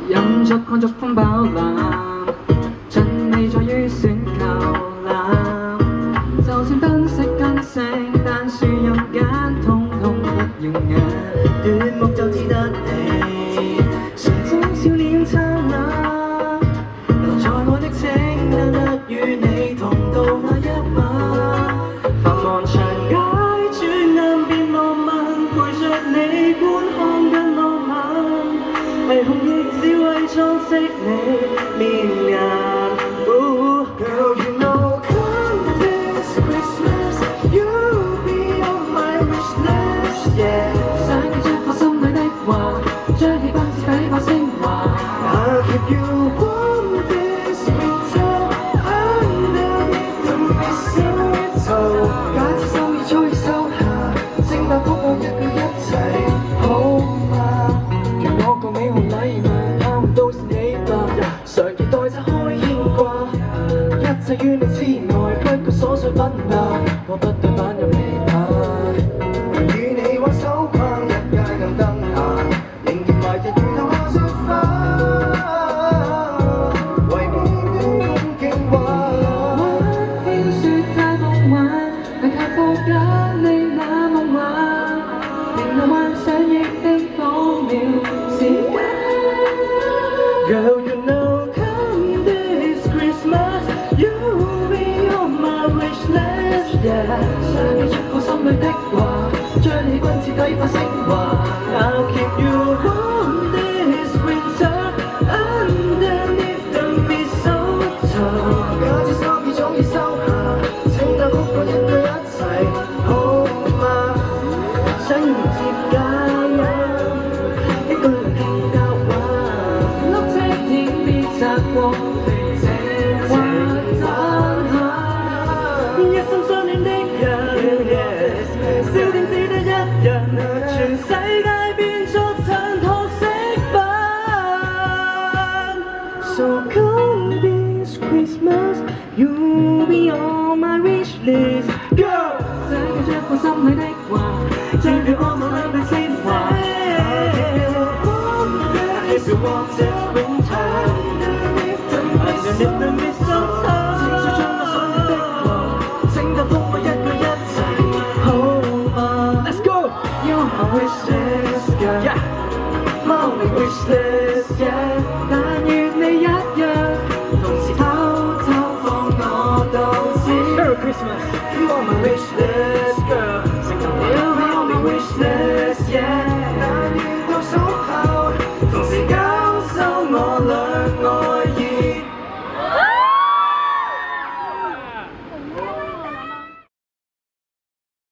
飲足看足風飽覽，盡未在於選購攬。就算燈飾跟聖誕樹入眼，通通不耀眼。奪目就只得你，純真笑臉燦爛。留在我的情難得與你同度那一晚。繁忙長街轉眼變浪漫，陪着你觀看更浪漫。霓虹亦只為裝飾你面顏。Girl, you know come this Christmas, you'll be on my wish list, yeah. 想記着我心裏的話，將氣氛徹底化昇華。I'll keep you warm this winter underneath the mistletoe。假設心意早已收下，聖誕福我一個一齊好嗎？讓我個美好禮物拋唔到是你吧，常期待拆開牽掛，一切於你之外，不過瑣碎品吧，我不對版入未怕。與你挽手跨日街暗燈下，仍然懷日遇到下雪花，為免風景畫。玩飄雪太夢幻，但卻不假你那夢幻，令我幻想亦冰封了時間。Girl, you know come this Christmas, you'll be on my wish list, yeah. 想記出我心裏的話，將氣氛徹底化昇華。I'll keep you warm this winter underneath the mistletoe。假設心意早已收下，聖誕福我一個一齊好嗎？想迎接佳音，一個人聽教話。過這情晚下，一心相戀的人，笑點只得一人，全世界變作襯托飾品。So come this Christmas, you'll be on my wish list, girl。想記着我心裏的話，將佢安放喺你鮮華。If you want it winter。Underneath the mistletoe， 情緒將我想要的話，聖誕福我一個一齊好嗎 ？Let's go， You're my wish list， yeah， my only wish list， yeah。但願你一樣，同時偷偷放我到知。Merry Christmas。